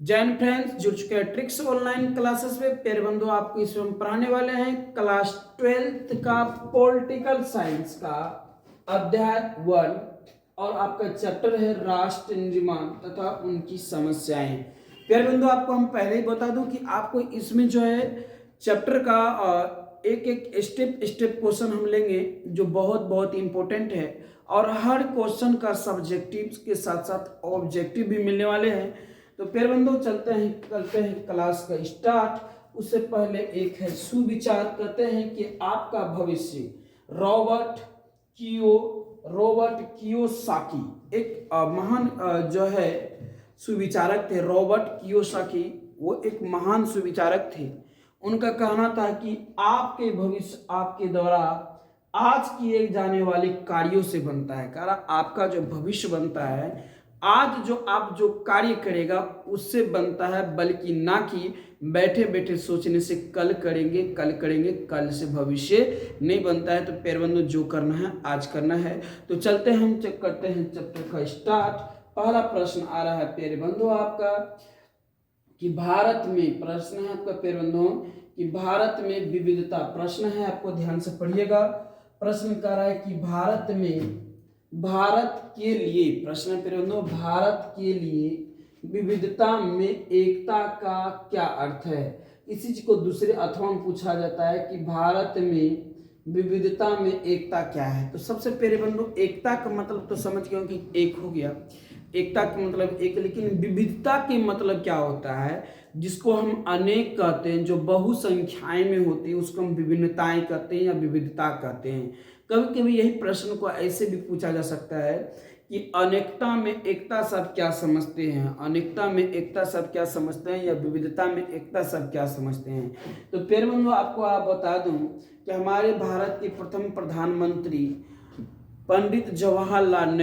Jain friends जुड़ चुके हैं ट्रिक्स ऑनलाइन क्लासेस में। प्यारे बंधु, आपको इसमें हम पढ़ाने वाले हैं क्लास 12th का पॉलिटिकल साइंस का अध्याय 1 और आपका चैप्टर है राष्ट्र निर्माण तथा उनकी समस्याएं। प्यारे बंधु, आपको हम पहले ही बता दूं कि आपको इसमें जो है चैप्टर का एक एक स्टेप क्वेश्चन हम लेंगे जो बहुत बहुत इंपॉर्टेंट है और हर क्वेश्चन का सब्जेक्टिव के साथ साथ ऑब्जेक्टिव भी मिलने वाले हैं। तो प्यारे बंधु, करते हैं क्लास का स्टार्ट। उससे पहले एक है सुविचार। कहते हैं कि आपका भविष्य रॉबर्ट कियोसाकी एक महान जो है सुविचारक थे। रॉबर्ट कियोसाकी वो एक महान सुविचारक थे। उनका कहना था कि आपके भविष्य आपके द्वारा आज किए जाने वाले कार्यों से बनता है। कारण आपका जो भविष्य बनता है आज जो आप जो कार्य करेगा उससे बनता है, बल्कि ना कि बैठे बैठे सोचने से कल करेंगे कल से भविष्य नहीं बनता है। तो प्यारे बंधु, जो करना है आज करना है। तो चलते हैं, हम चेक करते हैं चैप्टर का स्टार्ट। पहला प्रश्न आ रहा है प्यारे बंधु आपका कि भारत में, प्रश्न है आपका प्यारे बंधु कि भारत में विविधता, प्रश्न है, आपको ध्यान से पढ़िएगा। प्रश्न कह रहा है कि भारत के लिए, प्रश्न प्यारे बंधु, भारत के लिए विविधता में एकता का क्या अर्थ है। इसी चीज को दूसरे अर्थों में पूछा जाता है कि भारत में विविधता में एकता क्या है। तो सबसे पहले बंधु, एकता का मतलब तो समझ गए कि एक हो गया, एकता का मतलब एक, लेकिन विविधता के मतलब क्या होता है, जिसको हम अनेक कहते हैं, जो बहुसंख्याएं में होती है उसको हम विभिन्नताएं कहते हैं या विविधता कहते हैं। कभी कभी यही प्रश्न को ऐसे भी पूछा जा सकता है कि अनेकता में एकता सब क्या समझते हैं, अनेकता में एकता सब क्या समझते हैं, या विविधता में एकता सब क्या समझते हैं। तो प्यारे बंधु, आपको आप बता दूं कि हमारे भारत के प्रथम प्रधानमंत्री पंडित जवाहरलाल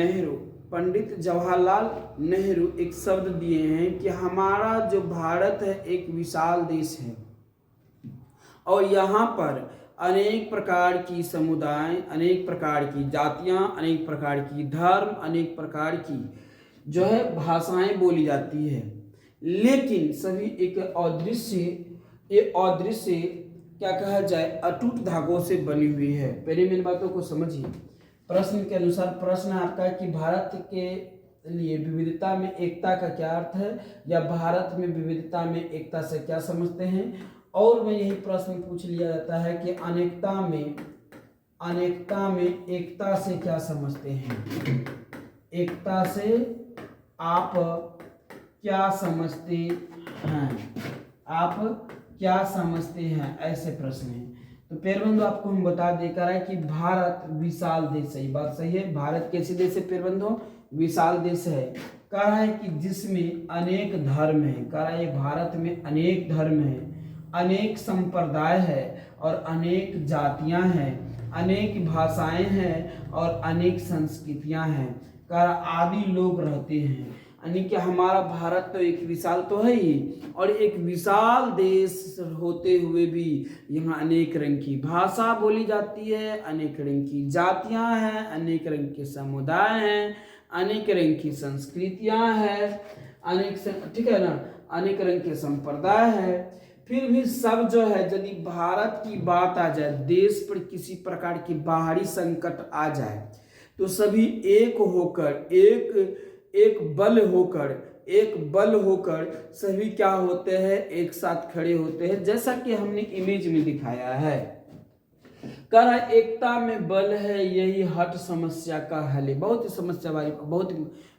नेहरू एक शब्द दिए हैं कि हमारा जो भारत है एक विशाल देश है और यहाँ पर अनेक प्रकार की समुदाय, अनेक प्रकार की जातियां, अनेक प्रकार की धर्म, अनेक प्रकार की जो है भाषाएं बोली जाती है, लेकिन सभी एक अदृश्य क्या कहा जाए, अटूट धागों से बनी हुई है। पहले मेरी बातों को समझिए। प्रश्न के अनुसार प्रश्न आपका है कि भारत के लिए विविधता में एकता का क्या अर्थ है, या भारत में विविधता में एकता से क्या समझते हैं। और में यही प्रश्न पूछ लिया जाता है कि अनेकता में एकता से क्या समझते हैं, एकता से आप क्या समझते हैं, आप क्या समझते हैं, ऐसे प्रश्न हैं। तो प्यारे बंधु, आपको हम बता देकर है कि भारत विशाल देश है। बात सही है, भारत कैसे देश है प्यारे बंधु, विशाल देश है। कह रहा है कि जिसमें अनेक धर्म है, कह रहा है भारत में अनेक धर्म है, अनेक संप्रदाय है और अनेक जातियां हैं, अनेक भाषाएं हैं और अनेक संस्कृतियां हैं, कह रहा आदि लोग रहते हैं। यानी कि हमारा भारत तो एक विशाल तो है ही, और एक विशाल देश होते हुए भी यहाँ अनेक रंग की भाषा बोली जाती है, अनेक रंग की जातियां हैं, अनेक रंग के समुदाय हैं, अनेक रंग की संस्कृतियां हैं, ठीक है ना, अनेक रंग के संप्रदाय है। फिर भी सब जो है, यदि भारत की बात आ जाए, देश पर किसी प्रकार की बाहरी संकट आ जाए तो सभी एक बल होकर सभी क्या होते हैं, एक साथ खड़े होते हैं, जैसा कि हमने इमेज में दिखाया है। कह रहा एकता में बल है, यही हट समस्या का हल है। बहुत ही समस्या वाली, बहुत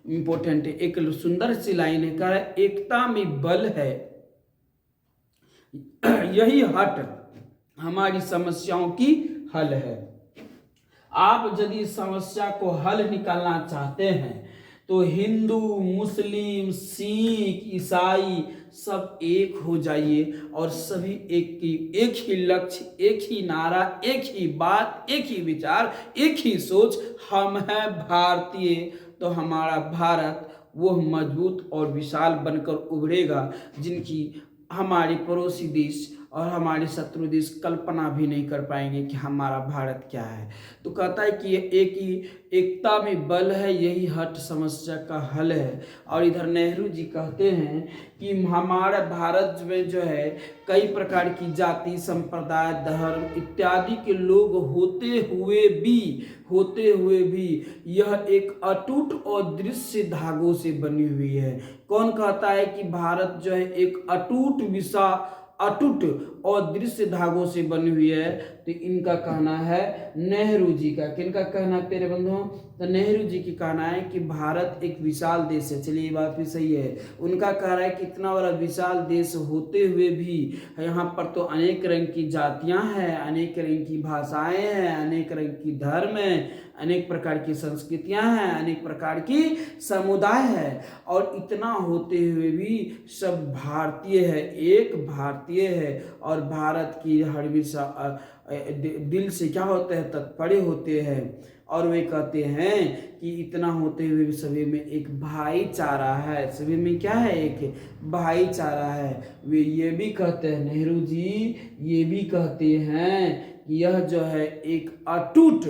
इंपॉर्टेंट है, एक सुंदर सी लाइन है। कह रहा एकता में बल है, यही हट हमारी समस्याओं की हल है। आप यदि समस्या को हल निकालना चाहते हैं तो हिंदू, मुस्लिम, सिख, ईसाई सब एक हो जाइए और सभी एक ही लक्ष्य, एक ही नारा, एक ही बात, एक ही विचार, एक ही सोच, हम हैं भारतीय। तो हमारा भारत वो मजबूत और विशाल बनकर उभरेगा, जिनकी हमारे पड़ोसी देश और हमारे शत्रु देश कल्पना भी नहीं कर पाएंगे कि हमारा भारत क्या है। तो कहता है कि एक ही एकता में बल है, यही हट समस्या का हल है। और इधर नेहरू जी कहते हैं कि हमारे भारत में जो है कई प्रकार की जाति, संप्रदाय, धर्म इत्यादि के लोग होते हुए भी यह एक अटूट और दृश्य धागों से बनी हुई है। कौन कहता है कि भारत जो है एक अटूट और दृश्य धागों से बनी हुई है? तो इनका कहना है नेहरू जी का। किनका कहना है प्यारे बंधुओं? तो नेहरू जी की कहना है कि भारत एक विशाल देश है। चलिए ये बात भी सही है। उनका कह रहा है कि इतना बड़ा विशाल देश होते हुए भी यहाँ पर तो अनेक रंग की जातियां हैं, अनेक रंग की भाषाएं हैं, अनेक रंग की धर्म है, अनेक प्रकार की संस्कृतियां हैं, अनेक प्रकार की समुदाय है, और इतना होते हुए भी सब भारतीय है, एक भारतीय है। और भारत की हर दिल से क्या होते हैं? तत्परे होते हैं। और वे कहते हैं कि इतना होते हुए भी सभी में एक भाईचारा है। सभी में क्या है? एक भाईचारा है। वे ये भी कहते हैं, नेहरू जी ये भी कहते हैं कि यह जो है एक अटूट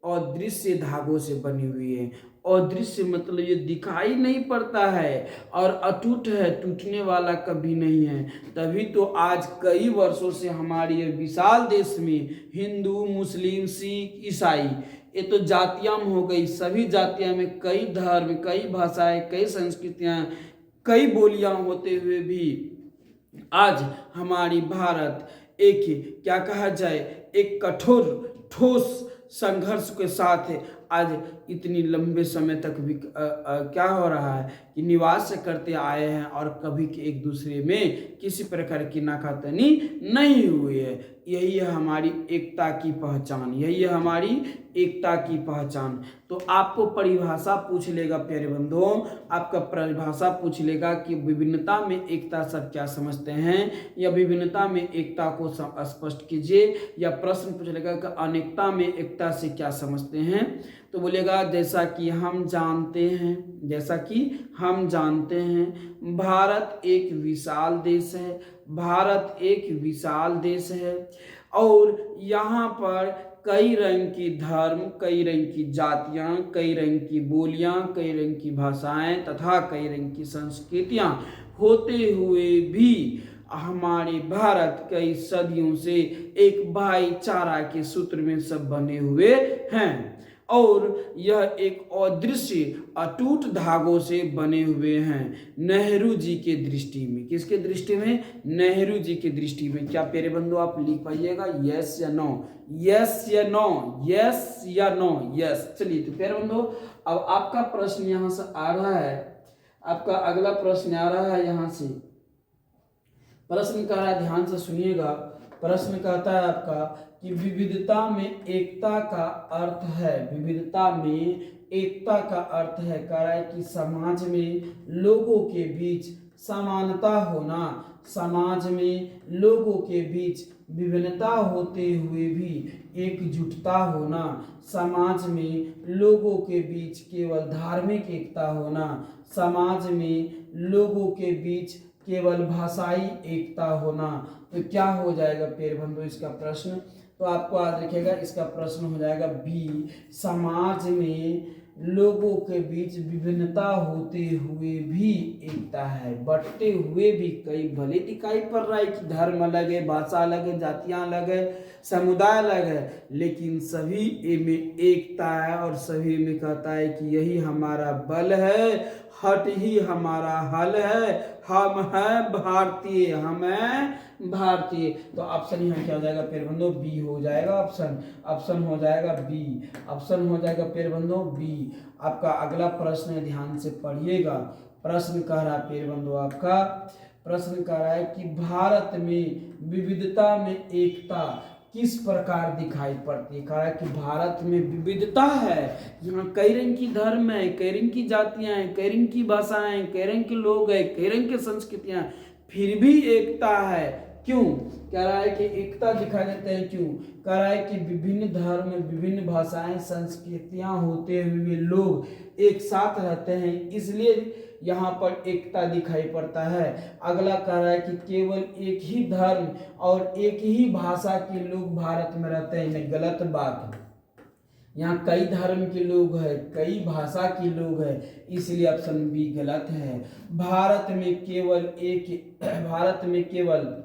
और दृश्य धागों से बनी हुई है। और दृश्य मतलब ये दिखाई नहीं पड़ता है, और अटूट है, टूटने वाला कभी नहीं है। तभी तो आज कई वर्षों से हमारे ये विशाल देश में हिंदू, मुस्लिम, सिख, ईसाई, ये तो जातियां हो गई, सभी जातियां में कई धर्म, कई भाषाएं, कई संस्कृतियां, कई बोलियां होते हुए भी आज हमारी भारत एक क्या कहा जाए, एक कठोर ठोस संघर्ष के साथ आज इतनी लंबे समय तक भी क्या हो रहा है कि निवास करते आए हैं, और कभी एक दूसरे में किसी प्रकार की नाकातनी नहीं हुई है। यही है हमारी एकता की पहचान, यही है हमारी एकता की पहचान। तो आपको परिभाषा पूछ लेगा प्यारे बंधुओं, आपका परिभाषा पूछ लेगा कि विभिन्नता में एकता सब क्या समझते हैं, या विभिन्नता में एकता को स्पष्ट कीजिए, या प्रश्न पूछ लेगा कि अनेकता में एकता से क्या समझते हैं। तो बोलेगा जैसा कि हम जानते हैं भारत एक विशाल देश है, भारत एक विशाल देश है, और यहाँ पर कई रंग की धर्म, कई रंग की जातियाँ, कई रंग की बोलियाँ, कई रंग की भाषाएं तथा कई रंग की संस्कृतियाँ होते हुए भी हमारे भारत कई सदियों से एक भाईचारा के सूत्र में सब बने हुए हैं, और यह एक अदृश्य अटूट धागों से बने हुए हैं। नेहरू जी के दृष्टि में, किसके दृष्टि में? नेहरू जी के दृष्टि में। क्या प्यारे बंधु आप लिख पाइएगा यस या नो? यस या नो? यस या नो? यस। चलिए तो प्यारे बंधु अब आपका प्रश्न यहाँ से आ रहा है, आपका अगला प्रश्न आ रहा है यहाँ से। प्रश्न कह रहा है, ध्यान से सुनिएगा। प्रश्न कहता है आपका कि विविधता में एकता का अर्थ है, विविधता में एकता का अर्थ है, कह रहा है कि समाज में लोगों के बीच समानता होना, समाज में लोगों के बीच विभिन्नता होते हुए भी एकजुटता होना, समाज में लोगों के बीच केवल धार्मिक एकता होना, समाज में लोगों के बीच केवल भाषाई एकता होना। तो क्या हो जाएगा प्यारे बंधु इसका प्रश्न? तो आपको याद रखिएगा, इसका प्रश्न हो जाएगा बी, समाज में लोगों के बीच विभिन्नता होते हुए भी एकता है। बटते हुए भी कई भले दिखाई पड़ रहा है कि धर्म अलग है, भाषा अलग है, जातियां अलग है, समुदाय अलग है, लेकिन सभी में एकता है, और सभी में कहता है कि यही हमारा बल है, हट ही हमारा हल है, हम हैं भारतीय, हम हैं भारतीय। तो ऑप्शन यहाँ क्या हो जाएगा प्यारे बंधुओं? बी हो जाएगा ऑप्शन, ऑप्शन हो जाएगा बी, ऑप्शन हो जाएगा प्यारे बंधुओं बी। आपका अगला प्रश्न है, ध्यान से पढ़िएगा। प्रश्न कह रहा है प्यारे बंधुओं, आपका प्रश्न कह रहा है कि भारत में विविधता में एकता किस प्रकार दिखाई पड़ती है। कहा है कि भारत में विविधता है, यहाँ कई रंग की धर्म है, कई रंग की जातियां हैं, कई रंग की भाषाएं, कई रंग के लोग हैं, कई रंग की संस्कृतियां, फिर भी एकता है। क्यों? कह रहा है कि एकता दिखाई देते हैं। क्यों? कह रहा है कि विभिन्न धर्म, विभिन्न भाषाएं, संस्कृतियां होते हुए लोग एक साथ रहते हैं, इसलिए यहाँ पर एकता दिखाई पड़ता है। अगला कह रहा है कि केवल एक ही धर्म और एक ही भाषा के लोग भारत में रहते हैं। नहीं, गलत बात है। यहाँ कई धर्म के लोग हैं, कई भाषा के लोग हैं, इसलिए ऑप्शन बी गलत है। भारत में केवल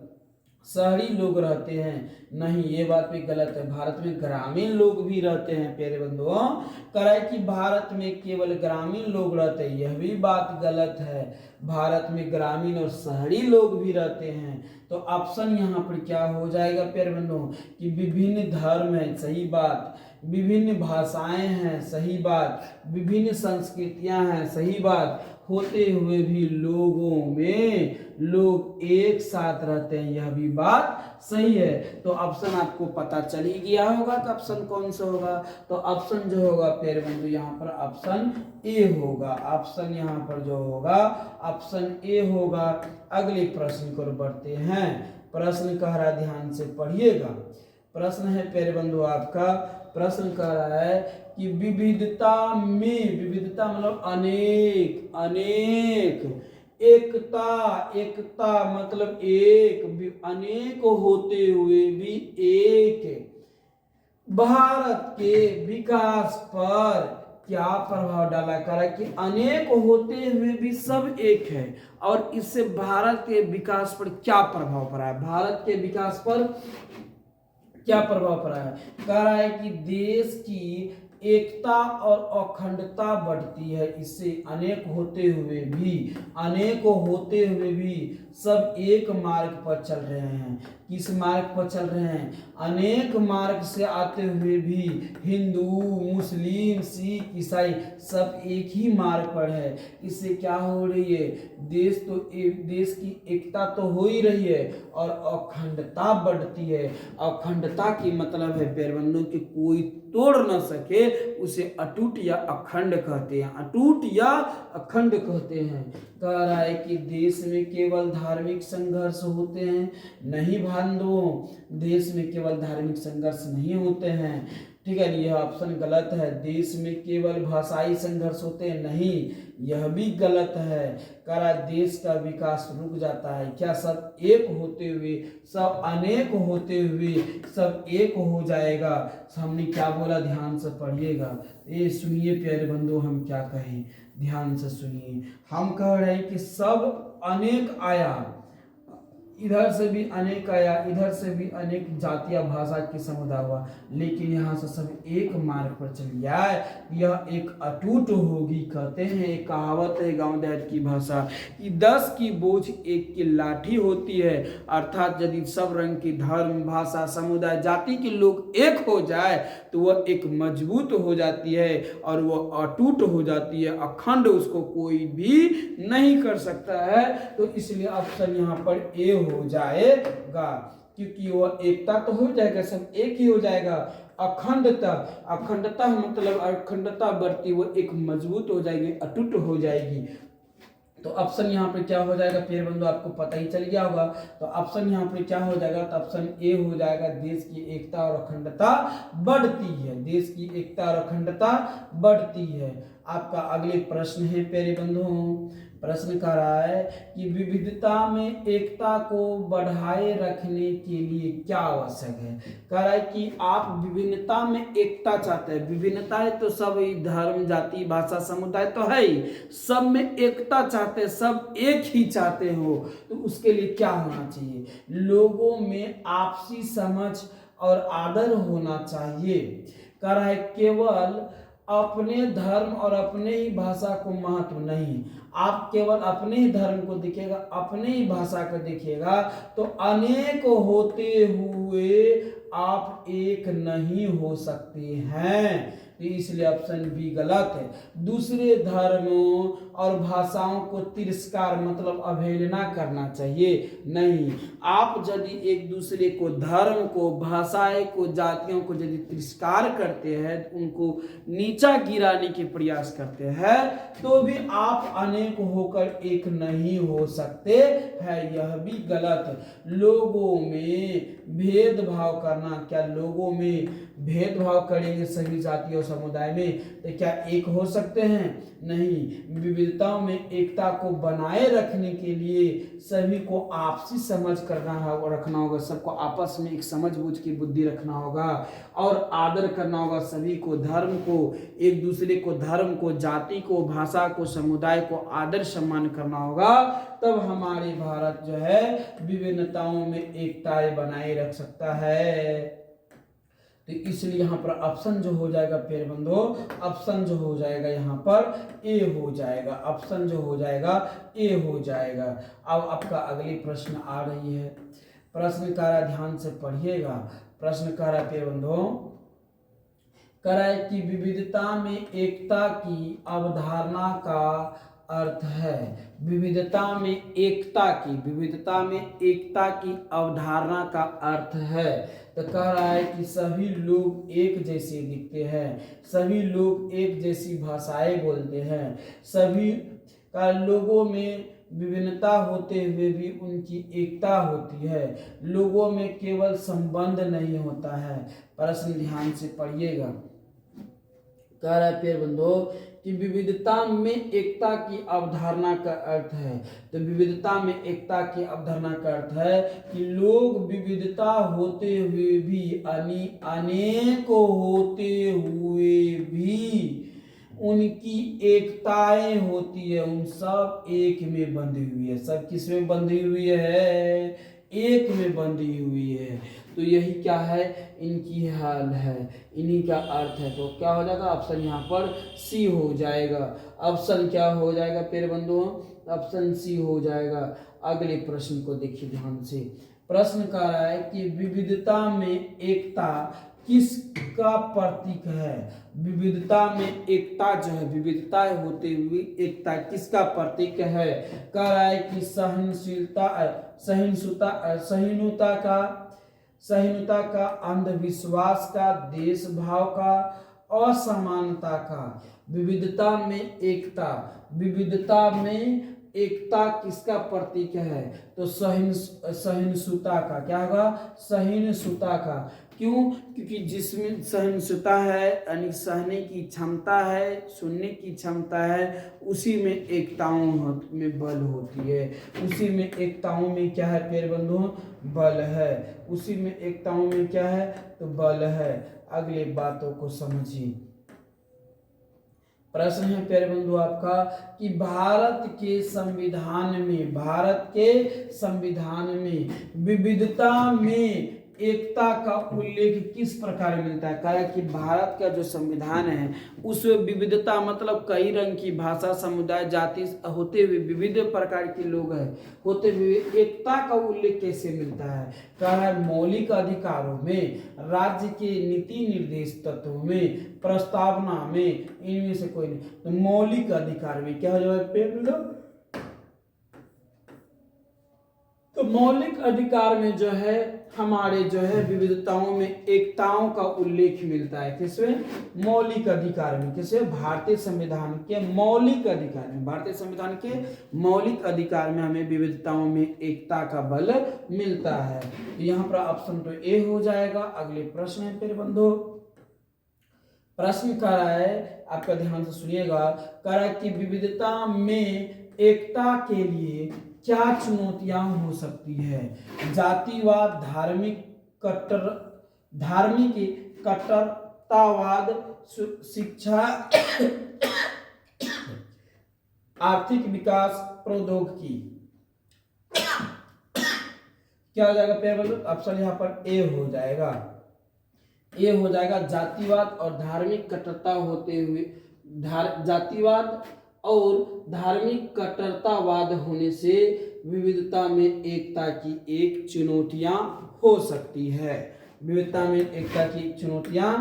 शहरी लोग रहते हैं। नहीं, ये बात भी गलत है। भारत में ग्रामीण लोग भी रहते हैं प्यारे बंधुओं। कह रहा है कि भारत में केवल ग्रामीण लोग रहते हैं, यह भी बात गलत है। भारत में ग्रामीण और शहरी लोग भी रहते हैं। तो ऑप्शन यहाँ पर क्या हो जाएगा प्यारे बंधुओं कि विभिन्न धर्म है, सही बात। विभिन्न भाषाएं हैं, सही बात। विभिन्न संस्कृतियां हैं, सही बात। होते हुए भी लोगों में लोग एक साथ रहते हैं, यह भी बात सही है। तो ऑप्शन आपको पता चल ही गया होगा कि ऑप्शन कौन सा होगा। तो ऑप्शन जो होगा प्यारे बंधु यहाँ पर ऑप्शन ए होगा। ऑप्शन यहाँ पर जो होगा ऑप्शन ए होगा। अगले प्रश्न की ओर बढ़ते हैं। प्रश्न कह रहा है, ध्यान से पढ़िएगा। प्रश्न है प्यारे बंधु आपका, प्रश्न कह रहा है कि विविधता मतलब अनेक, एकता मतलब एक, अनेक होते हुए भी एक, भारत के विकास पर क्या प्रभाव डाला। करा कि अनेक होते हुए भी सब एक है और इससे भारत के विकास पर क्या प्रभाव पड़ा है। भारत के विकास पर क्या प्रभाव पड़ा है। कह रहा है कि देश की एकता और अखंडता बढ़ती है, इससे अनेक होते हुए भी सब एक मार्ग पर चल रहे हैं। किस मार्ग पर चल रहे हैं? अनेक मार्ग से आते हुए भी हिंदू, मुस्लिम, सिख, ईसाई सब एक ही मार्ग पर है। इससे क्या हो रही है? देश की एकता तो हो ही रही है और अखंडता बढ़ती है। अखंडता की मतलब है प्यारे बंधुओं कि कोई तोड़ न सके, उसे अटूट या अखंड कहते हैं। अटूट या अखंड कहते हैं। कह रहा है कि देश में केवल धार्मिक संघर्ष होते हैं। नहीं बंधुओं, देश में केवल धार्मिक संघर्ष नहीं होते हैं। ठीक है, यह ऑप्शन गलत है। देश में केवल भाषाई संघर्ष होते हैं। नहीं, यह भी गलत है। कह रहा देश का विकास रुक जाता है। क्या सब एक होते हुए, सब अनेक होते हुए सब एक हो जाएगा। हमने क्या बोला, ध्यान से पढ़िएगा। ये सुनिए प्यारे बंधु, हम क्या कहें, ध्यान से सुनिए। हम कह रहे हैं कि सब अनेक आया, इधर से भी अनेक आया, इधर से भी अनेक जातियां भाषा की समुदाय हुआ, लेकिन यहाँ से सब एक मार्ग पर चल गया है। यह एक अटूट होगी। कहते हैं, एक कहावत है गांव देहात की भाषा कि 10 की बोझ एक की लाठी होती है। अर्थात यदि सब रंग की धर्म, भाषा, समुदाय, जाति के लोग एक हो जाए तो वह एक मजबूत हो जाती है और वह अटूट हो जाती है। अखंड उसको कोई भी नहीं कर सकता है। तो इसलिए ऑप्शन यहाँ पर ए हो जाएगा, क्योंकि वह एकता तो हो जाएगा, सब एक ही हो जाएगा। अखंडता मतलब अखंडता बढ़ती, वो एक मजबूत हो जाएगी, अटूट हो जाएगी। तो ऑप्शन यहाँ पे क्या हो जाएगा प्यारे बंधु, आपको पता ही चल गया होगा। तो ऑप्शन यहाँ पे क्या हो जाएगा, तो ऑप्शन ए हो जाएगा। देश की एकता और अखंडता बढ़ती है। देश की एकता और अखंडता बढ़ती है। आपका अगले प्रश्न है प्यारे बंधु। प्रश्न कर रहा है कि विविधता में एकता को बढ़ाए रखने के लिए क्या आवश्यक है। कह रहा है कि आप विभिन्नता में एकता चाहते हैं। विभिन्नता है तो सब धर्म, जाति, भाषा, समुदाय तो है ही, सब में एकता चाहते हैं, सब एक ही चाहते हो। तो उसके लिए क्या होना चाहिए? लोगों में आपसी समझ और आदर होना चाहिए। कह रहा है केवल अपने धर्म और अपने ही भाषा को महत्व नहीं। आप केवल अपने ही धर्म को देखिएगा, अपने ही भाषा को देखिएगा, तो अनेक होते हुए आप एक नहीं हो सकते हैं। तो इसलिए ऑप्शन बी गलत है। दूसरे धर्मों और भाषाओं को तिरस्कार मतलब अवहेलना करना चाहिए। नहीं, आप यदि एक दूसरे को, धर्म को, भाषाएं को, जातियों को यदि तिरस्कार करते हैं, उनको नीचा गिराने के प्रयास करते हैं, तो भी आप अनेक होकर एक नहीं हो सकते हैं। यह भी गलत है। लोगों में भेदभाव करना, क्या लोगों में भेदभाव करेंगे सभी जाति और समुदाय में तो क्या एक हो सकते हैं? नहीं। विविधताओं में एकता को बनाए रखने के लिए सभी को आपसी समझ करना है, रखना होगा, सबको आपस में एक समझ बूझ की बुद्धि रखना होगा और आदर करना होगा सभी को, धर्म को, एक दूसरे को, धर्म को, जाति को, भाषा को, समुदाय को आदर सम्मान करना होगा। तब हमारे भारत जो है विभिन्नताओं में एकताएं बनाए रख सकता है। तो इसलिए यहाँ पर ऑप्शन जो हो जाएगा प्यारे बंधुओं, ऑप्शन जो हो जाएगा यहाँ पर ए हो जाएगा, ऑप्शन जो हो जाएगा ए हो जाएगा। अब आपका अगली प्रश्न आ रही है, प्रश्न का ध्यान से पढ़िएगा। प्रश्न कह रहा है प्यारे बंधुओं, कह रहा है कि विविधता में एकता की अवधारणा का अर्थ है। विविधता में एकता की, विविधता में एकता की अवधारणा का अर्थ है। तो कह रहा है कि सभी लोग एक जैसे दिखते हैं, सभी लोग एक जैसी भाषाएं बोलते हैं, सभी का लोगों में विभिन्नता होते हुए भी उनकी एकता होती है, लोगों में केवल संबंध नहीं होता है। प्रश्न ध्यान से पढ़िएगा। कह रहा है प्यारे बंधुओं कि विविधता में एकता की अवधारणा का अर्थ है। तो विविधता में एकता की अवधारणा का अर्थ है कि लोग विविधता होते हुए भी, अनेकों होते हुए भी उनकी एकताएं होती है, उन सब एक में बंधी हुई है। सब किस में बंधी हुई है? एक में बंधी हुई है। तो यही क्या है? इनकी हाल है, इन्हीं का अर्थ है। तो क्या हो जाएगा? ऑप्शन यहाँ पर सी हो जाएगा। ऑप्शन क्या हो जाएगा प्यारे बंधुओं? ऑप्शन सी हो जाएगा। अगले प्रश्न को देखिए ध्यान से। प्रश्न कह रहा है कि विविधता में एकता किसका प्रतीक है? विविधता में एकता जो है, विविधता होते हुए एकता किसका प्रतीक है? कह रहा है कि सहिष्णुता का, अंधविश्वास का, देश भाव का, असमानता का। विविधता में एकता, विविधता में एकता किसका प्रतीक है? तो सहिष्णुता का। क्या होगा? सहिष्णुता का। क्यों? क्योंकि जिसमें सहिष्णुता है यानी सहने की क्षमता है, सुनने की क्षमता है, उसी में एकताओं में बल होती है। उसी में एकताओं में क्या है प्यारे बंधुओं? बल है। उसी में एकताओं में क्या है? तो बल है। अगले बातों को समझिए। प्रश्न है प्यारे बंधु आपका कि भारत के संविधान में विविधता में एकता का उल्लेख किस प्रकार मिलता है? कहा कि भारत का जो संविधान है उसमें विविधता मतलब कई रंग की भाषा, समुदाय, जाति होते हुए विविध प्रकार के लोग हैं, होते हुए एकता का उल्लेख कैसे मिलता है? कहा है मौलिक अधिकारों में, राज्य के नीति निर्देश तत्वों में, प्रस्तावना में, इनमें से कोई नहीं। तो मौलिक अधिकार में क्या हो जाएगा? तो मौलिक अधिकार में जो है हमारे जो है विविधताओं में एकताओं का उल्लेख मिलता है। किसमें? मौलिक अधिकार में। किसे? भारतीय संविधान के मौलिक अधिकार में। भारतीय संविधान के मौलिक अधिकार में हमें विविधताओं में एकता का बल मिलता है। तो यहाँ पर ऑप्शन तो ए हो जाएगा। अगले प्रश्न है फिर बंधु। प्रश्न कह रहा है, आपका ध्यान से सुनिएगा, कह रहा है कि विविधता में एकता के लिए क्या चुनौतियां हो सकती है? जातिवाद, धार्मिक कट्टरतावाद, शिक्षा, आर्थिक विकास, प्रौद्योगिकी। क्या हो जाएगा प्यारे बंधु? ऑप्शन यहाँ पर ए हो जाएगा। ए हो जाएगा। जातिवाद और धार्मिक कट्टरता होते हुए, जातिवाद और धार्मिक कट्टरतावाद होने से विविधता में एकता की एक चुनौतियां हो सकती है। विविधता में एकता की चुनौतियां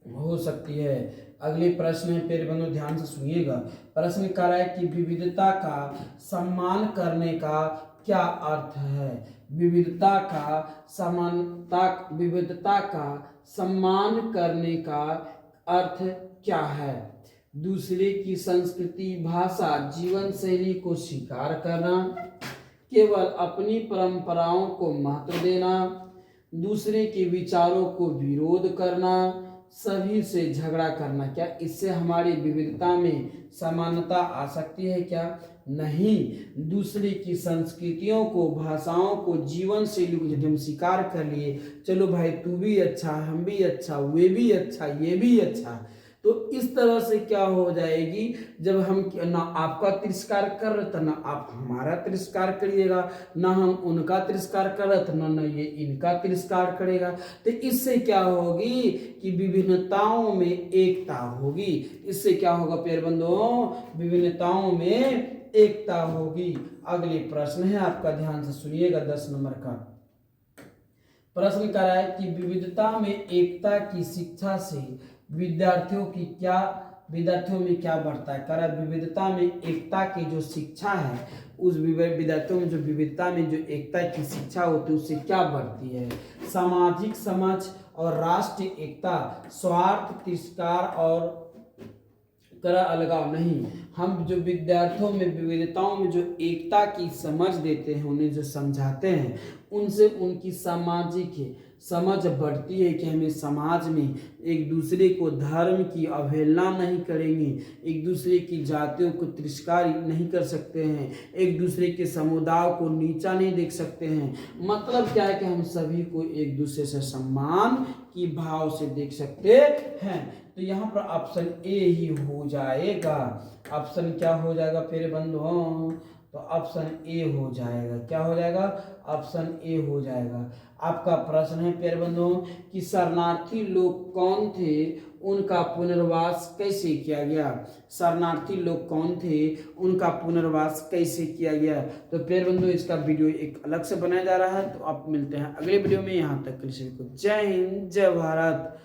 हो सकती है। अगले प्रश्न है प्यारे बंधु, ध्यान से सुनिएगा। प्रश्न कह रहा है कि विविधता का सम्मान करने का क्या अर्थ है? विविधता का सम्मान करने का अर्थ क्या है? दूसरे की संस्कृति, भाषा, जीवन शैली को स्वीकार करना, केवल अपनी परंपराओं को महत्व देना, दूसरे के विचारों को विरोध करना, सभी से झगड़ा करना। क्या इससे हमारी विविधता में समानता आ सकती है क्या? नहीं। दूसरे की संस्कृतियों को, भाषाओं को, जीवन शैली को यदि हम स्वीकार कर लिए, चलो भाई तू भी अच्छा, हम भी अच्छा, वे भी अच्छा, ये भी अच्छा, तो इस तरह से क्या हो जाएगी, जब हम ना आपका तिरस्कार कर रहे थे ना आप हमारा तिरस्कार करिएगा, ना हम उनका तिरस्कार कर रहे थे ना ये इनका तिरस्कार करेगा, तो इससे क्या होगी कि विभिन्नताओं में एकता होगी। इससे क्या होगा प्यारे बंधुओं? विभिन्नताओं में एकता होगी। अगले प्रश्न है आपका, ध्यान से सुनिएगा, 10 नंबर का प्रश्न करा है कि विविधता में एकता की शिक्षा से विद्यार्थियों में क्या बढ़ता है? करा विविधता में एकता की जो शिक्षा है, उस विद्यार्थियों में जो विविधता में जो एकता की शिक्षा होती है उससे क्या बढ़ती है? सामाजिक समझ और राष्ट्रीय एकता, स्वार्थ, तिरस्कार और करा अलगाव नहीं। हम जो विद्यार्थियों में विविधताओं में जो एकता की समझ देते हैं, उन्हें जो समझाते हैं, उनसे उनकी सामाजिक समझ बढ़ती है कि हमें समाज में एक दूसरे को धर्म की अवहेलना नहीं करेंगे, एक दूसरे की जातियों को तिरस्कार नहीं कर सकते हैं, एक दूसरे के समुदाय को नीचा नहीं देख सकते हैं। मतलब क्या है कि हम सभी को एक दूसरे से सम्मान की भाव से देख सकते हैं। तो यहाँ पर ऑप्शन ए ही हो जाएगा। ऑप्शन क्या हो जाएगा प्यारे बंधुओं? तो ऑप्शन ए हो जाएगा। क्या हो जाएगा? ऑप्शन ए हो जाएगा। आपका प्रश्न है प्यारे बंधुओं कि शरणार्थी लोग कौन थे, उनका पुनर्वास कैसे किया गया? शरणार्थी लोग कौन थे, उनका पुनर्वास कैसे किया गया? तो प्यारे बंधुओं इसका वीडियो एक अलग से बनाया जा रहा है, तो आप मिलते हैं अगले वीडियो में। यहाँ तक के लिए सभी को जय हिंद, जय भारत।